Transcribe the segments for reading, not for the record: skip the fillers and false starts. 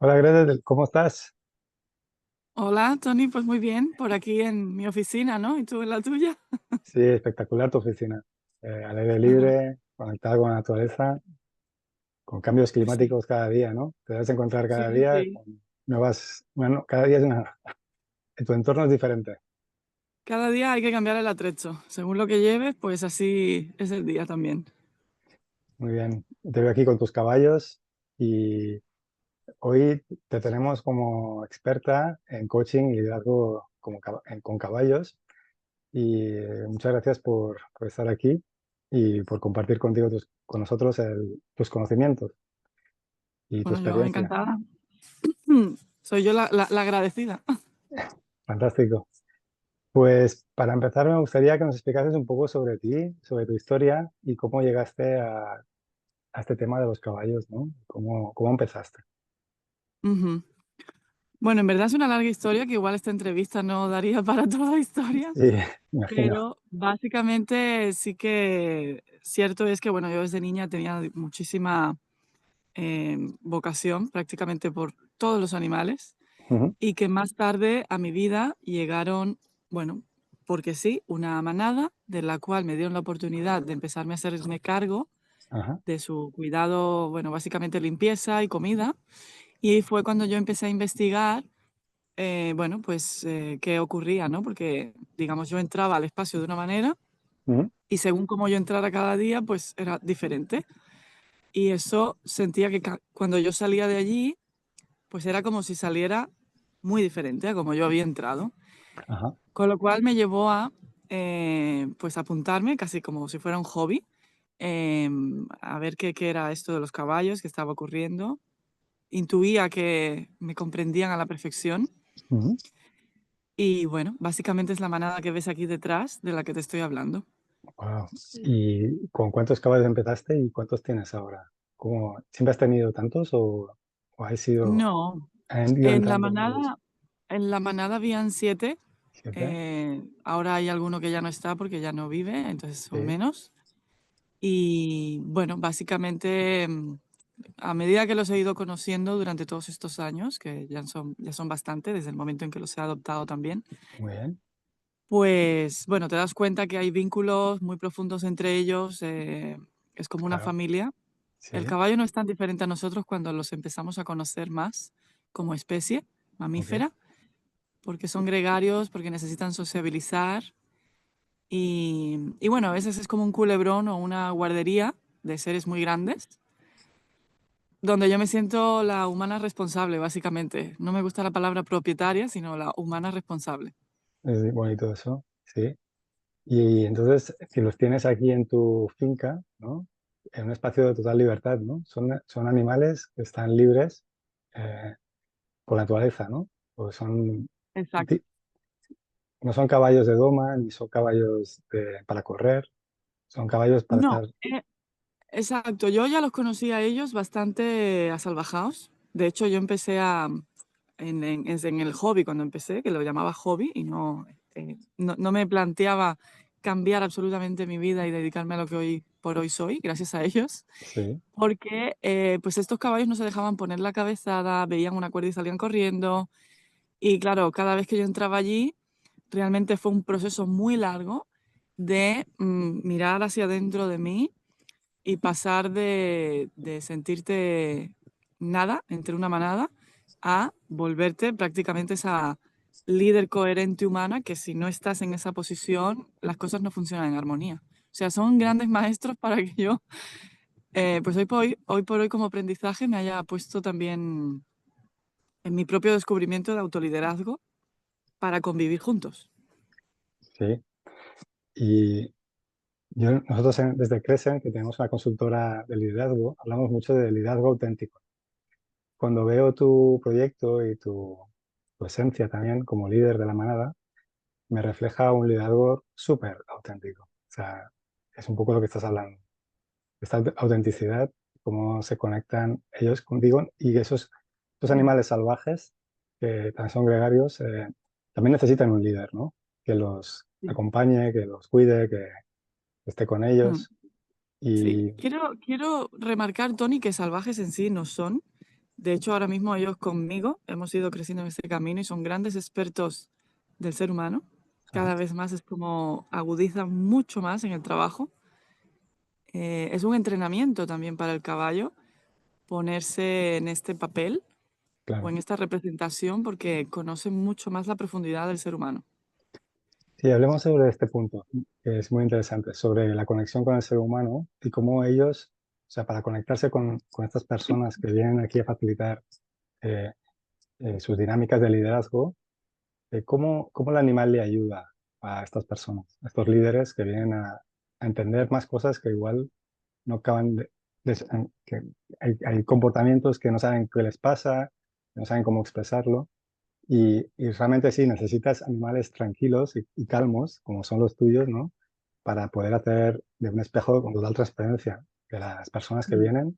Hola, Gretel, ¿cómo estás? Hola, Tony, pues muy bien, por aquí en mi oficina, ¿no? ¿Y tú en la tuya? Sí, espectacular tu oficina. Al aire Ajá. libre, conectada con la naturaleza, con cambios Pues sí, climáticos cada día, ¿no? Te debes encontrar cada sí, día sí. con nuevas, bueno, cada día es una, tu entorno es diferente. Cada día hay que cambiar el atrecho. Según lo que lleves, pues así es el día también. Muy bien. Te veo aquí con tus caballos y hoy te tenemos como experta en coaching y liderazgo con caballos y muchas gracias por estar aquí y por compartir con nosotros tus conocimientos y tu Bueno, yo experiencia. encantada. Soy yo la agradecida. Fantástico. Pues para empezar me gustaría que nos explicases un poco sobre ti, sobre tu historia y cómo llegaste a este tema de los caballos, ¿no? ¿Cómo empezaste? Ujú. Bueno, en verdad es una larga historia que igual esta entrevista no daría para toda la historia, Sí, me imagino. pero básicamente sí que cierto es que, bueno, yo desde niña tenía muchísima vocación prácticamente por todos los animales. Ujú, Y que más tarde a mi vida llegaron, bueno, porque sí, una manada de la cual me dieron la oportunidad de empezarme a hacerme cargo ajá, de su cuidado, bueno, básicamente limpieza y comida. Y ahí fue cuando yo empecé a investigar, bueno, pues qué ocurría, ¿no? Porque, digamos, yo entraba al espacio de una manera ujú, y según como yo entrara cada día, pues era diferente. Y eso sentía que cuando yo salía de allí, pues era como si saliera muy diferente a como yo había entrado. ajá, Con lo cual me llevó a, pues, apuntarme casi como si fuera un hobby, a ver qué era esto de los caballos, qué estaba ocurriendo. Intuía que me comprendían a la perfección ujú. y, bueno, básicamente es la manada que ves aquí detrás de la que te estoy hablando. Guau. ¿Y con cuántos caballos empezaste y cuántos tienes ahora? ¿Siempre has tenido tantos o No, han ido en la entrando nuevos? manada en la manada habían 7, ¿Siete? ahora hay alguno que ya no está porque ya no vive, entonces son Sí, menos. Y bueno, básicamente, a medida que los he ido conociendo durante todos estos años, que ya son bastante, desde el momento en que los he adoptado también, muy bien, pues bueno, te das cuenta que hay vínculos muy profundos entre ellos, es como una claro, familia. El sí, caballo no es tan diferente a nosotros cuando los empezamos a conocer más como especie ok. mamífera, porque son gregarios, porque necesitan sociabilizar y bueno, a veces es como un culebrón o una guardería de seres muy grandes donde yo me siento la humana responsable, básicamente. No me gusta la palabra propietaria, sino la humana responsable. Es bonito eso, sí. Y entonces, si los tienes aquí en tu finca, ¿no? En un espacio de total libertad, ¿no? Son animales que están libres eh, por naturaleza, ¿no? O son, Exacto. ti- no son caballos de doma, ni son para correr, son caballos para No, estar... exacto. Yo ya los conocí a ellos bastante asalvajados. De hecho, yo empecé en el hobby cuando empecé, que lo llamaba hobby, y no me planteaba cambiar absolutamente mi vida y dedicarme a lo que hoy por hoy soy, gracias a ellos. Sí, Porque pues estos caballos no se dejaban poner la cabezada, veían una cuerda y salían corriendo. Y claro, cada vez que yo entraba allí, realmente fue un proceso muy largo de mirar hacia adentro de mí y pasar de sentirte nada entre una manada a volverte prácticamente esa líder coherente humana que si no estás en esa posición, las cosas no funcionan en armonía. O sea, son grandes maestros para que yo, pues hoy por hoy como aprendizaje me haya puesto también en mi propio descubrimiento de autoliderazgo para convivir juntos. sí. Y nosotros desde Crescent, que tenemos una consultora de liderazgo, hablamos mucho de liderazgo auténtico. Cuando veo tu proyecto y tu esencia también como líder de la manada, me refleja un liderazgo súper auténtico. O sea, es un poco lo que estás hablando. Esta autenticidad, cómo se conectan ellos contigo y esos Mm, animales salvajes que también son gregarios, también necesitan un líder, ¿no? Que los sí. acompañe, que los cuide, que esté con Mm, ellos. sí. Y Quiero remarcar, Tony, que salvajes en sí no son. De hecho, ahora mismo ellos conmigo hemos ido creciendo en este camino y son grandes expertos del ser humano. Ajá, Cada vez más es como agudizan mucho más en el trabajo. Es un entrenamiento también para el caballo ponerse en este papel o claro. en esta representación porque conocen mucho más la profundidad del ser humano. Sí, hablemos sobre este punto, que es muy interesante, sobre la conexión con el ser humano y cómo ellos, o sea, para conectarse con estas personas que vienen aquí a facilitar eh, sus dinámicas de liderazgo, cómo el animal le ayuda a estas personas, a estos líderes que vienen a entender más cosas que igual no acaban que hay comportamientos que no saben qué les pasa, que no saben cómo expresarlo. Y realmente sí, necesitas animales tranquilos y calmos, como son los tuyos, ¿no? Para poder hacer de un espejo con total transparencia de las personas que Mm, vienen.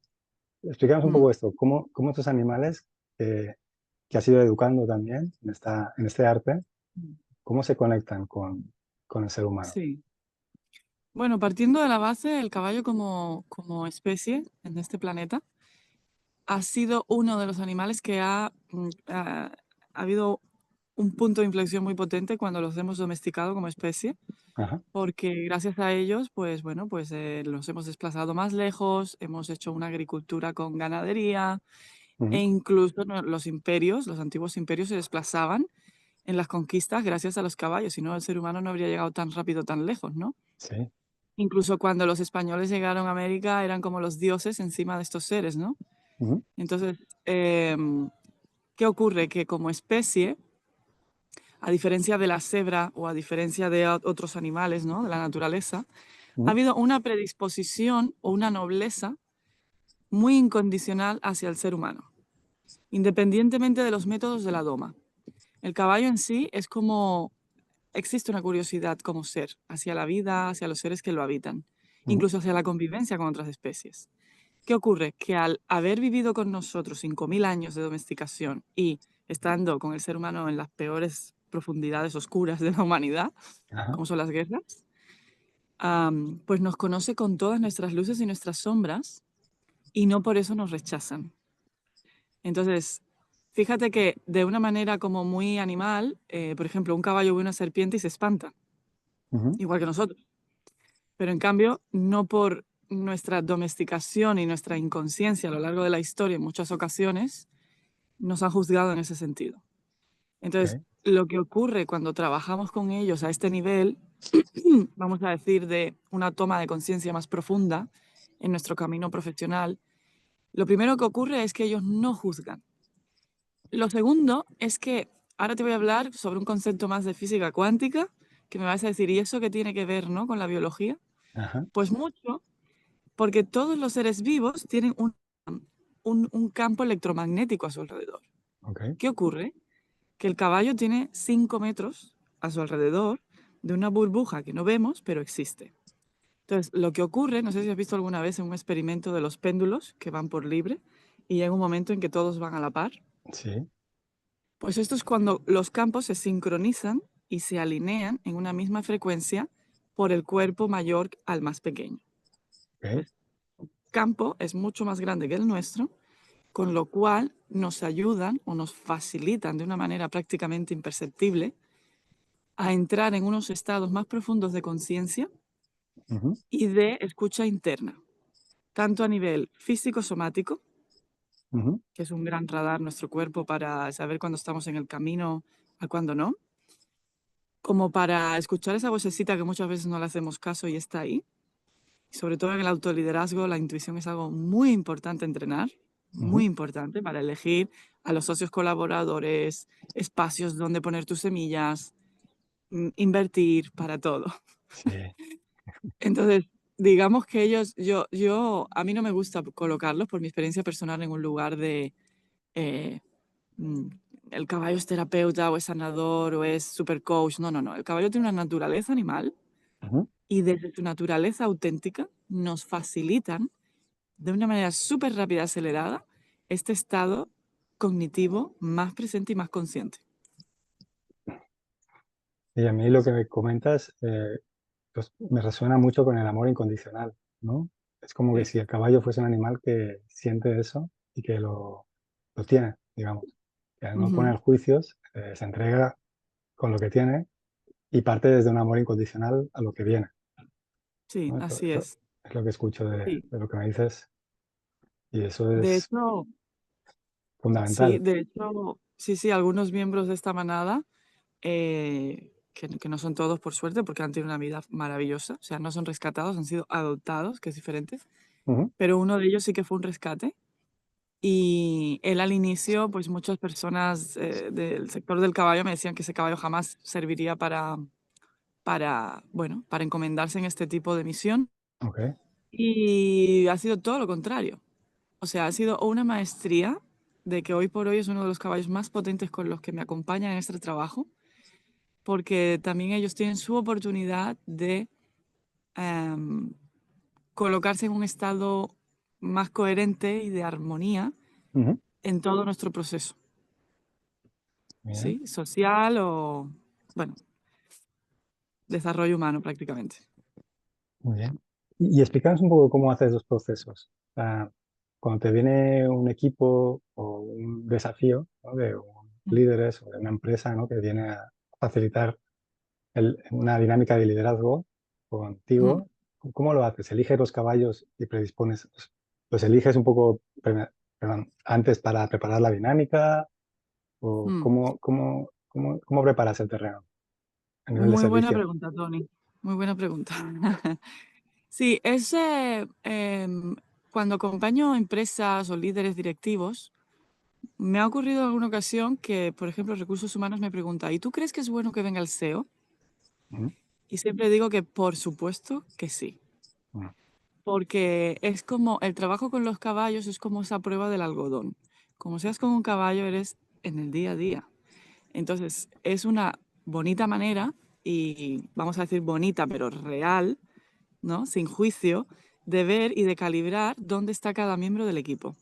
Explícanos un mm, poco esto, cómo estos animales que has ido educando también en este arte, mm. cómo se conectan con el ser humano. Sí. Bueno, partiendo de la base, el caballo como especie en este planeta ha sido uno de los animales que ha habido un punto de inflexión muy potente cuando los hemos domesticado como especie, Ajá, porque gracias a ellos, pues bueno, pues los hemos desplazado más lejos, hemos hecho una agricultura con ganadería e ujú, incluso los imperios, los antiguos imperios se desplazaban en las conquistas gracias a los caballos, si no el ser humano no habría llegado tan rápido, tan lejos, ¿no? sí, Incluso cuando los españoles llegaron a América eran como los dioses encima de estos seres, ¿no? ujú, Entonces, ¿qué ocurre? Que como especie, a diferencia de la cebra o a diferencia de otros animales, ¿no? De la naturaleza, ha ujú, habido una predisposición o una nobleza muy incondicional hacia el ser humano, independientemente de los métodos de la doma. El caballo en sí es como existe una curiosidad como ser hacia la vida, hacia los seres que lo habitan, ujú, incluso hacia la convivencia con otras especies. ¿Qué ocurre? Que al haber vivido con nosotros 5.000 años de domesticación y estando con el ser humano en las peores profundidades oscuras de la humanidad, ajá, como son las guerras, pues nos conoce con todas nuestras luces y nuestras sombras y no por eso nos rechazan. Entonces, fíjate que de una manera como muy animal, por ejemplo, un caballo ve una serpiente y se espanta, ujú, igual que nosotros. Pero en cambio, no por nuestra domesticación y nuestra inconsciencia a lo largo de la historia en muchas ocasiones, nos han juzgado en ese sentido. Entonces, ok, lo que ocurre cuando trabajamos con ellos a este nivel, vamos a decir, de una toma de conciencia más profunda en nuestro camino profesional, lo primero que ocurre es que ellos no juzgan. Lo segundo es que ahora te voy a hablar sobre un concepto más de física cuántica, que me vas a decir, ¿y eso qué tiene que ver, no, con la biología? ajá, Pues mucho, porque todos los seres vivos tienen un campo electromagnético a su alrededor. ok, ¿Qué ocurre? Que el caballo tiene 5 metros a su alrededor de una burbuja que no vemos, pero existe. Entonces, lo que ocurre, no sé si has visto alguna vez en un experimento de los péndulos que van por libre y llega un momento en que todos van a la par, sí, pues esto es cuando los campos se sincronizan y se alinean en una misma frecuencia por el cuerpo mayor al más pequeño. ok, Entonces, el campo es mucho más grande que el nuestro, con lo cual nos ayudan o nos facilitan de una manera prácticamente imperceptible a entrar en unos estados más profundos de conciencia ujú, y de escucha interna, tanto a nivel físico-somático, ujú, que es un gran radar nuestro cuerpo para saber cuándo estamos en el camino a cuándo no, como para escuchar esa vocecita que muchas veces no le hacemos caso y está ahí. Sobre todo en el autoliderazgo, la intuición es algo muy importante entrenar, muy ujú, importante para elegir a los socios colaboradores, espacios donde poner tus semillas, invertir para todo. sí, Entonces, digamos que ellos, a mí no me gusta colocarlos por mi experiencia personal en un lugar de eh, mm, el caballo es terapeuta o es sanador o es super coach. No, no, no. El caballo tiene una naturaleza animal ujú. y desde su naturaleza auténtica nos facilitan de una manera súper rápida y acelerada este estado cognitivo más presente y más consciente. Y a mí lo que me comentas, pues me resuena mucho con el amor incondicional, ¿no? Es como que Sí. si el caballo fuese un animal que siente eso y que lo tiene, digamos. Que al no Ujú. poner juicios, se entrega con lo que tiene y parte desde un amor incondicional a lo que viene, Sí, ¿no? así es. Es lo que escucho Sí. de lo que me dices y eso De es hecho, sí, fundamental. de hecho, sí, sí, algunos miembros de esta manada, que no son todos por suerte, porque han tenido una vida maravillosa, o sea, no son rescatados, han sido adoptados, que es diferente, Ujú, pero uno de ellos sí que fue un rescate. Y él al inicio, pues muchas personas del sector del caballo me decían que ese caballo jamás serviría bueno, para encomendarse en este tipo de misión. ok, Y ha sido todo lo contrario. O sea, ha sido una maestría de que hoy por hoy es uno de los caballos más potentes con los que me acompañan en este trabajo, porque también ellos tienen su oportunidad de em, colocarse en un estado más coherente y de armonía ujú, en todo nuestro proceso, bien, ¿sí? Social o, bueno, desarrollo humano prácticamente. muy bien. Y explícanos un poco cómo haces los procesos. O sea, cuando te viene un equipo o un desafío, ¿no? De un Mm, líderes o de una empresa, ¿no? Que viene a facilitar una dinámica de liderazgo mm, contigo, ¿cómo lo haces? ¿Eliges los caballos y predispones? ¿Los eliges un poco perdón, antes para preparar la dinámica? ¿O mm. cómo preparas el terreno a nivel de Muy buena servicio? pregunta, Tony. Muy buena pregunta. Sí, cuando acompaño a empresas o líderes directivos, me ha ocurrido en alguna ocasión que, por ejemplo, Recursos Humanos me pregunta, ¿y tú crees que es bueno que venga el SEO? Ujú, Y siempre digo que por supuesto que sí, ujú, porque es como el trabajo con los caballos es como esa prueba del algodón. Como seas con un caballo, eres en el día a día. Entonces, es una bonita manera, y vamos a decir bonita, pero real, ¿no? Sin juicio, de ver y de calibrar dónde está cada miembro del equipo.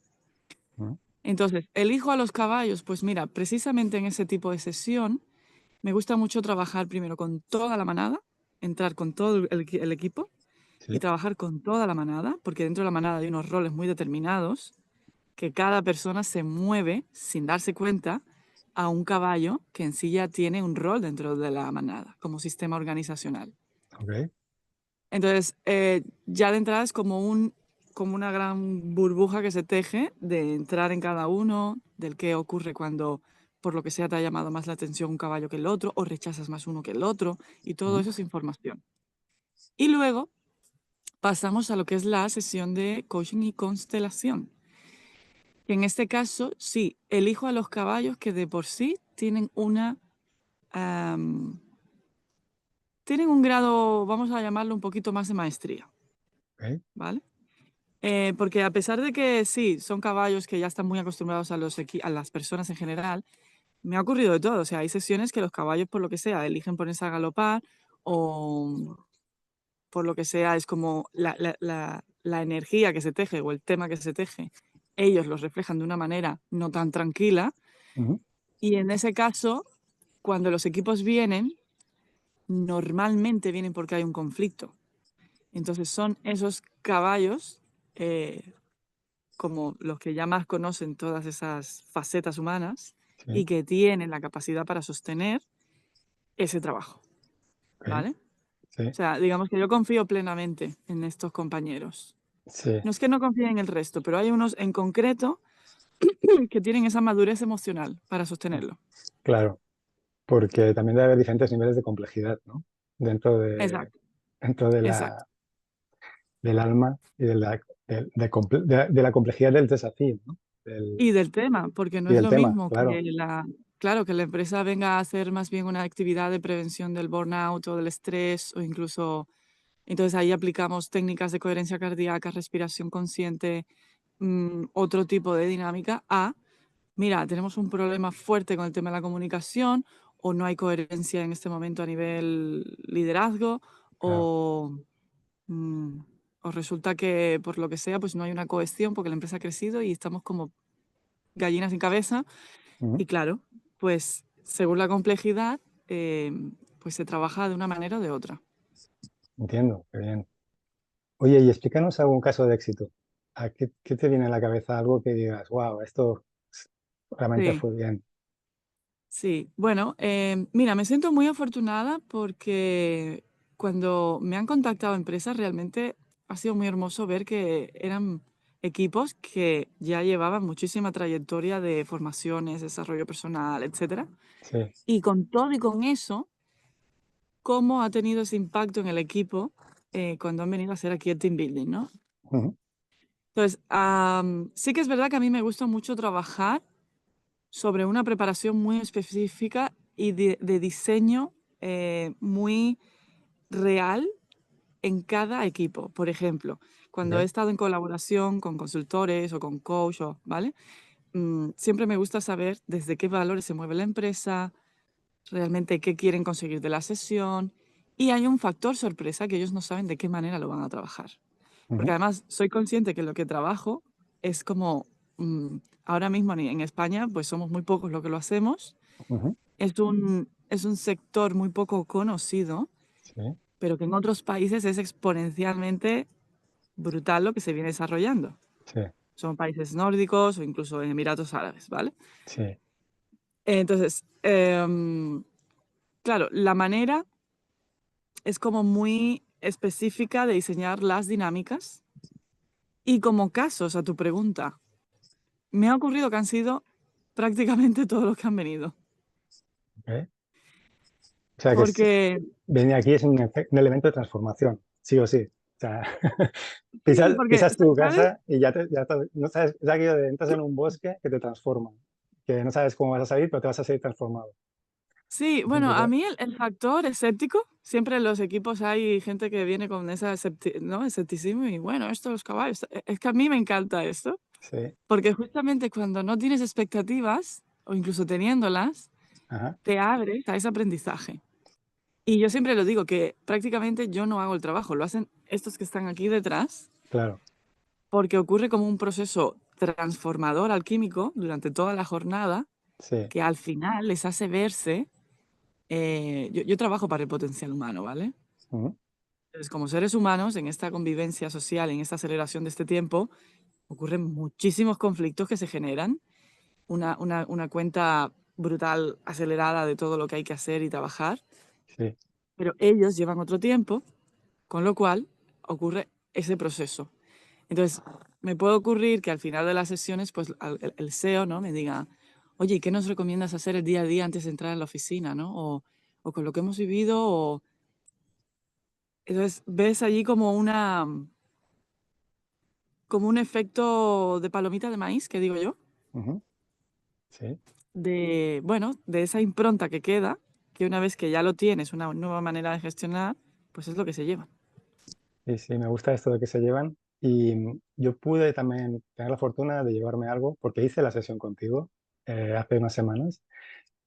ujú, Entonces, elijo a los caballos, pues mira, precisamente en ese tipo de sesión, me gusta mucho trabajar primero con toda la manada, entrar con todo el equipo y sí, trabajar con toda la manada, porque dentro de la manada hay unos roles muy determinados, que cada persona se mueve sin darse cuenta a un caballo que en sí ya tiene un rol dentro de la manada, como sistema organizacional. ok, Entonces, ya de entrada es como una gran burbuja que se teje de entrar en cada uno, del qué ocurre cuando, por lo que sea, te ha llamado más la atención un caballo que el otro, o rechazas más uno que el otro, y todo ujú, eso es información. Y luego pasamos a lo que es la sesión de coaching y constelación. Que en este caso, sí, elijo a los caballos que de por sí am, tienen un grado, vamos a llamarlo un poquito más de maestría, ok, ¿vale? Porque a pesar de que sí, son caballos que ya están muy acostumbrados a las personas en general, me ha ocurrido de todo. O sea, hay sesiones que los caballos, por lo que sea, eligen ponerse a galopar o por lo que sea, es como la energía que se teje o el tema que se teje, ellos los reflejan de una manera no tan tranquila. ujú, Y en ese caso, cuando los equipos vienen, normalmente vienen porque hay un conflicto. Entonces son esos caballos eh, como los que ya más conocen todas esas facetas humanas sí, y que tienen la capacidad para sostener ese trabajo, ok, ¿vale? O sí, sea, digamos que yo confío plenamente en estos compañeros. sí, No es que no confíe en el resto, pero hay unos en concreto que tienen esa madurez emocional para sostenerlo. claro, porque también debe haber diferentes niveles de complejidad, ¿no? Dentro Exacto, dentro exacto. del alma y de la complejidad del desafío, ¿no? Y del tema, porque no Y es del lo tema, mismo claro. claro, que la empresa venga a hacer más bien una actividad de prevención del burnout o del estrés o incluso, entonces ahí aplicamos técnicas de coherencia cardíaca, respiración consciente, otro tipo de dinámica a, mira, tenemos un problema fuerte con el tema de la comunicación o no hay coherencia en este momento a nivel liderazgo Claro. o, mm, o resulta que por lo que sea, pues no hay una cohesión porque la empresa ha crecido y estamos como gallinas sin cabeza. Ujú, Y claro, pues según la complejidad, pues se trabaja de una manera o de otra. entiendo, qué bien. Oye, y explícanos algún caso de éxito. ¿Qué te viene a la cabeza algo que digas, wow, esto? realmente Sí, fue bien. sí. Bueno, mira, me siento muy afortunada porque cuando me han contactado empresas, realmente ha sido muy hermoso ver que eran equipos que ya llevaban muchísima trayectoria de formaciones, desarrollo personal, etcétera. Sí. Y con todo y con eso, cómo ha tenido ese impacto en el equipo cuando han venido a hacer aquí el team building, ¿no? Ujú, Entonces, sí que es verdad que a mí me gusta mucho trabajar sobre una preparación muy específica y de diseño muy real en cada equipo. Por ejemplo, cuando he ok, estado en colaboración con consultores o con coach, ¿vale? Siempre me gusta saber desde qué valores se mueve la empresa, realmente qué quieren conseguir de la sesión. Y hay un factor sorpresa que ellos no saben de qué manera lo van a trabajar. Porque ujú, además soy consciente que lo que trabajo es como, ahora mismo en España, pues somos muy pocos los que lo hacemos. ujú, Es un sector muy poco conocido, sí, pero que en otros países es exponencialmente brutal lo que se viene desarrollando. sí, Son países nórdicos o incluso Emiratos Árabes, ¿vale? sí. Entonces, claro, la manera es como muy específica de diseñar las dinámicas y como casos a tu pregunta, me ha ocurrido que han sido prácticamente todos los que han venido. Ok. O sea que Porque venir aquí es un elemento de transformación, sí o sí. O sea, sí, pisas, porque, pisas tu ¿sabes? casa y no sabes, es aquello de entras en un bosque que te transforma, que no sabes cómo vas a salir, pero te vas a salir transformado. Sí, Es un bueno, a poco, mí el factor escéptico, siempre en los equipos hay gente que viene con ese ¿no? escepticismo y bueno, esto los caballos, es que a mí me encanta esto, sí, porque justamente cuando no tienes expectativas o incluso teniéndolas, ajá, te abres a ese aprendizaje. Y yo siempre lo digo, que prácticamente yo no hago el trabajo, lo hacen estos que están aquí detrás, claro, porque ocurre como un proceso transformador alquímico durante toda la jornada, sí, que al final les hace verse, yo trabajo para el potencial humano, ¿vale? ujú, Entonces, como seres humanos, en esta convivencia social, en esta aceleración de este tiempo, ocurren muchísimos conflictos que se generan, una cuenta brutal acelerada de todo lo que hay que hacer y trabajar, sí, pero ellos llevan otro tiempo, con lo cual ocurre ese proceso. Entonces, me puede ocurrir que al final de las sesiones, pues el CEO, ¿no? Me diga, oye, ¿y qué nos recomiendas hacer el día a día antes de entrar a la oficina, ¿no? O con lo que hemos vivido, o... Entonces, ves allí como un efecto de palomita de maíz, que digo yo, ujú, sí. de, bueno, de esa impronta que queda, que una vez que ya lo tienes, una nueva manera de gestionar, pues es lo que se lleva. Sí, sí, me gusta esto de que se llevan. Y yo pude también tener la fortuna de llevarme algo, porque hice la sesión contigo hace unas semanas.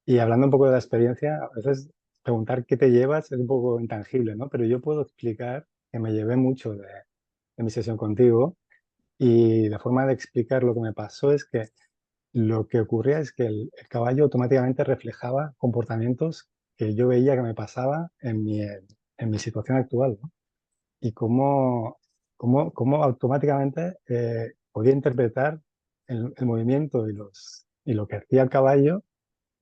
Y hablando un poco de la experiencia, a veces preguntar qué te llevas es un poco intangible, ¿no? Pero yo puedo explicar que me llevé mucho de mi sesión contigo y la forma de explicar lo que me pasó es que lo que ocurría es que el caballo automáticamente reflejaba comportamientos que yo veía que me pasaba en mi situación actual, ¿no? Y cómo automáticamente podía interpretar el movimiento y lo que hacía el caballo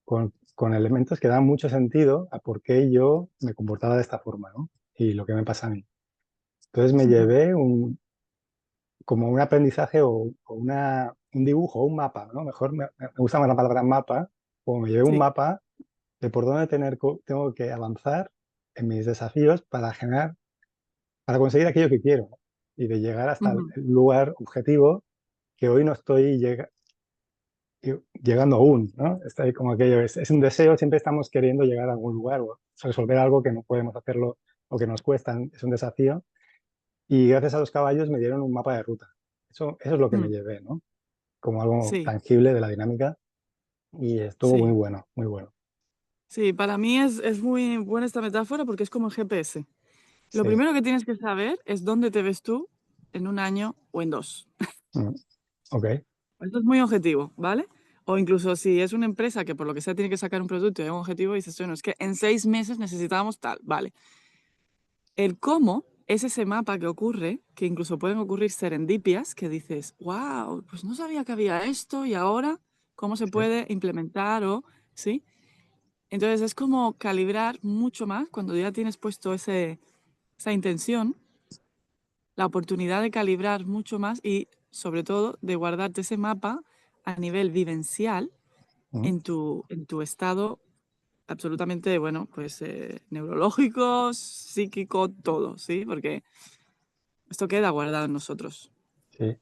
con elementos que dan mucho sentido a por qué yo me comportaba de esta forma, ¿no? Y lo que me pasa a mí. Entonces me Ujú. llevé como un aprendizaje o un dibujo, un mapa, ¿no? Mejor me gusta más la palabra mapa, como me llevé un Sí. mapa de por dónde tengo que avanzar en mis desafíos para conseguir aquello que quiero, ¿no? Y de llegar hasta Ujú. el lugar objetivo que hoy no estoy llegando aún, ¿no? Está ahí como aquello, es un deseo, siempre estamos queriendo llegar a algún lugar o resolver algo que no podemos hacerlo o que nos cuesta, es un desafío. Y gracias a los caballos me dieron un mapa de ruta. Eso es lo que me Mm. llevé, ¿no? Como algo Sí, tangible de la dinámica y estuvo muy sí. bueno, muy bueno. Sí, para mí es muy buena esta metáfora porque es como el GPS. Lo Sí, primero que tienes que saber es dónde te ves tú en un año o en dos. mm, ok, Esto es muy objetivo, ¿vale? O incluso si es una empresa que por lo que sea tiene que sacar un producto y hay un objetivo y dices, bueno, es que en 6 meses necesitábamos tal, vale. El cómo es ese mapa que ocurre, que incluso pueden ocurrir serendipias, que dices, wow, pues no sabía que había esto y ahora. cómo se sí, puede implementar o, ¿sí? Entonces es como calibrar mucho más cuando ya tienes puesto esa intención, la oportunidad de calibrar mucho más y sobre todo de guardarte ese mapa a nivel vivencial ujú, en tu estado absolutamente, bueno, pues neurológico, psíquico, todo, ¿sí? Porque esto queda guardado en nosotros. sí.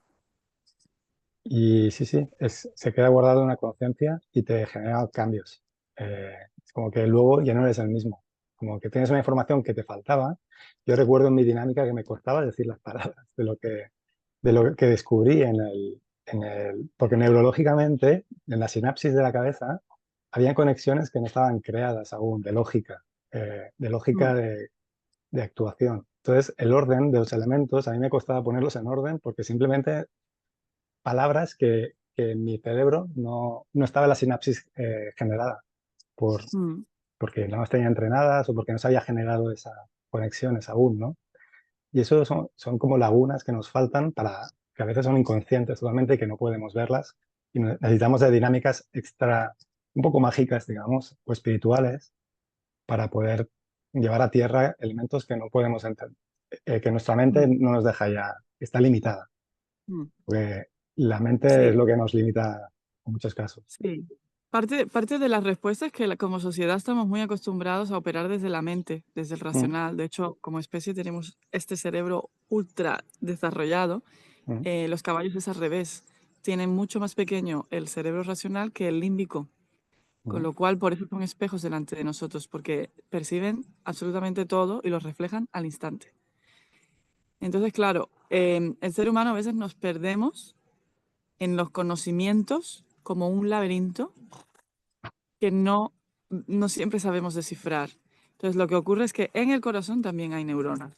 Y sí, sí, se queda guardado en una conciencia y te genera cambios. Es como que luego ya no eres el mismo. Como que tienes una información que te faltaba. Yo recuerdo en mi dinámica que me costaba decir las palabras de lo que descubrí porque neurológicamente, en la sinapsis de la cabeza, había conexiones que no estaban creadas aún, de lógica Mm, de actuación. Entonces, el orden de los elementos, a mí me costaba ponerlos en orden porque simplemente palabras que en mi cerebro no estaba la sinapsis generada por, mm, porque no las tenía entrenadas o porque no se había generado esas conexiones aún, ¿no? Y eso son como lagunas que nos faltan que a veces son inconscientes totalmente y que no podemos verlas. Y necesitamos de dinámicas extra, un poco mágicas, digamos, o espirituales, para poder llevar a tierra elementos que no podemos entender, que nuestra mente mm, no nos deja ya, está limitada. mm. Porque la mente es Sí, lo que nos limita en muchos casos. sí. Parte de las respuestas es que como sociedad estamos muy acostumbrados a operar desde la mente, desde el Mm, racional. De hecho, como especie tenemos este cerebro ultra desarrollado. mm, Los caballos es al revés. Tienen mucho más pequeño el cerebro racional que el límbico. Con mm, lo cual, por eso son espejos delante de nosotros, porque perciben absolutamente todo y lo reflejan al instante. Entonces, claro, el ser humano a veces nos perdemos en los conocimientos como un laberinto que no siempre sabemos descifrar. Entonces, lo que ocurre es que en el corazón también hay neuronas.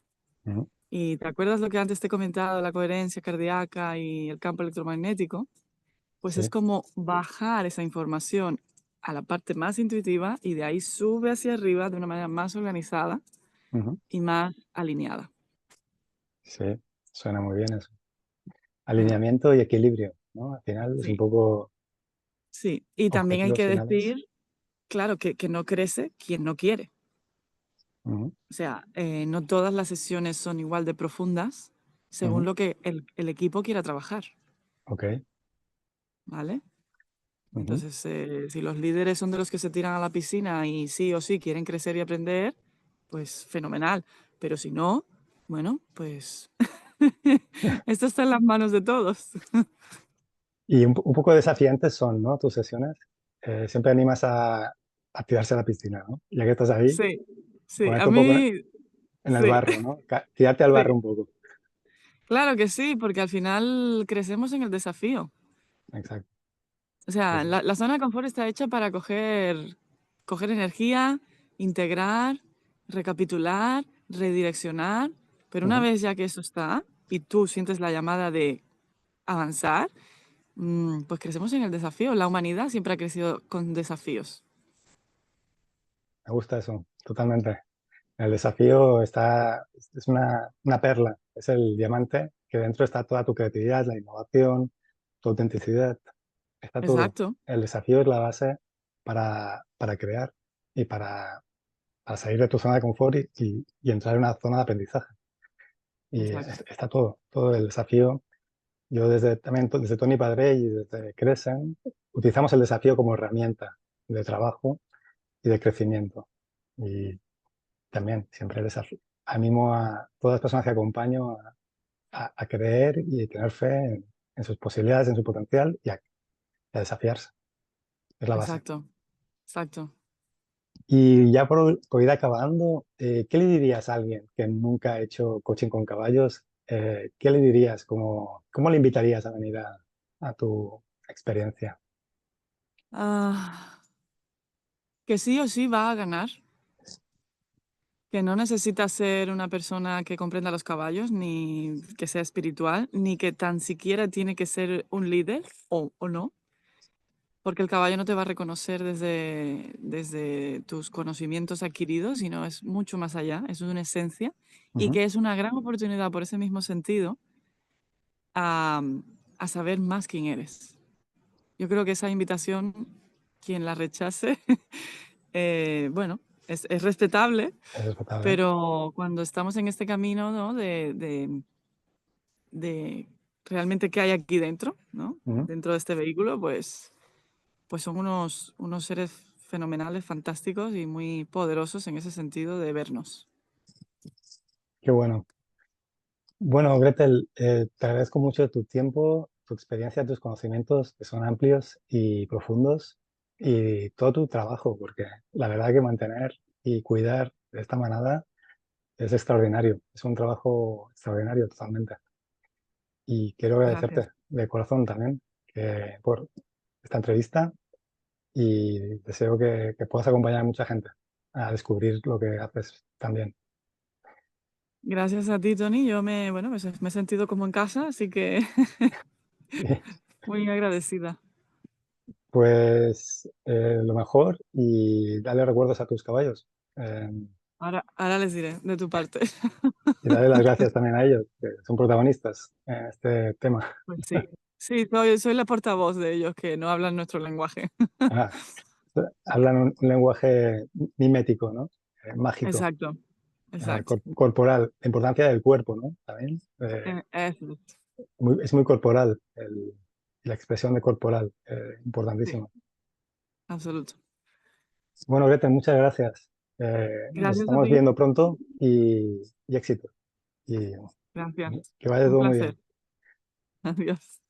mm. ¿Y te acuerdas lo que antes te he comentado, la coherencia cardíaca y el campo electromagnético? Pues es Sí. como bajar esa información a la parte más intuitiva y de ahí sube hacia arriba de una manera más organizada Ujú. y más alineada. Sí, suena muy bien eso. Eh, Alineamiento y equilibrio, ¿no? Al final es un sí, poco sí. Y también hay objetivos que finales. decir, claro, que no crece quien no quiere. Ujú, O sea, no todas las sesiones son igual de profundas según ujú. lo que el equipo quiera trabajar, Ok. ¿vale? Ujú. Entonces, si los líderes son de los que se tiran a la piscina y sí o sí quieren crecer y aprender, pues fenomenal. Pero si no, bueno, pues esto está en las manos de todos. Y un poco desafiantes son, ¿no? Tus sesiones. Siempre animas a tirarse a la piscina, ¿no? Ya que estás ahí, Sí, sí, a ponerte un poco mí, en el sí, barro, ¿no? Tirarte al barro sí. un poco. Claro que sí, porque al final crecemos en el desafío. Exacto. O Sí, sea, sí. la zona de confort está hecha para coger energía, integrar, recapitular, redireccionar, pero una Ujú. vez ya que eso está y tú sientes la llamada de avanzar, pues crecemos en el desafío. La humanidad siempre ha crecido con desafíos. Me gusta eso, totalmente. El desafío es una perla, es el diamante que dentro está toda tu creatividad, la innovación, tu autenticidad, está todo. Exacto, El desafío es la base para crear y para salir de tu zona de confort y entrar en una zona de aprendizaje. Y exacto, está todo, todo el desafío. Yo también desde Tony Padre y desde Crescent utilizamos el desafío como herramienta de trabajo y de crecimiento. Y también siempre animo a todas las personas que acompaño a creer y tener fe en sus posibilidades, en su potencial y a desafiarse. Es la base. exacto, exacto. Y ya por ir acabando, ¿qué le dirías a alguien que nunca ha hecho coaching con caballos? ¿Qué le dirías? ¿Cómo le invitarías a venir a tu experiencia? Ah, que sí o sí va a ganar, que no necesita ser una persona que comprenda los caballos, ni que sea espiritual, ni que tan siquiera tiene que ser un líder o no, porque el caballo no te va a reconocer desde tus conocimientos adquiridos, sino es mucho más allá, es una esencia, y Ujú, que es una gran oportunidad por ese mismo sentido a, a saber más quién eres. yo creo que esa invitación, quien la rechace, bueno, es respetable, Es respetable. pero cuando estamos en este camino, ¿no? De realmente qué hay aquí dentro, ¿no? Ujú. Dentro de este vehículo, pues son unos seres fenomenales, fantásticos y muy poderosos en ese sentido de vernos. Qué bueno. Bueno, Gretel, te agradezco mucho tu tiempo, tu experiencia, tus conocimientos, que son amplios y profundos, y todo tu trabajo, porque la verdad que mantener y cuidar de esta manada es extraordinario. Es un trabajo extraordinario totalmente. Y quiero Gracias. agradecerte de corazón también por esta entrevista y deseo que puedas acompañar a mucha gente a descubrir lo que haces también. Gracias a ti, Tony. Yo bueno, me he sentido como en casa, así que muy agradecida. Pues lo mejor y dale recuerdos a tus caballos. Eh, Ahora les diré de tu parte. y dale las gracias también a ellos, que son protagonistas en este tema. Pues sí. Sí, soy la portavoz de ellos que no hablan nuestro lenguaje. Ah, hablan un lenguaje mimético, ¿no? Mágico, Exacto, exacto. corporal, la importancia del cuerpo, ¿no? También Eso, es muy corporal, la expresión de corporal, sí, importantísimo. absoluto. Bueno, Grete, muchas gracias. Nos Gracias a estamos ti. viendo pronto y éxito. Y Gracias. que vaya Un todo muy placer. bien. Adiós.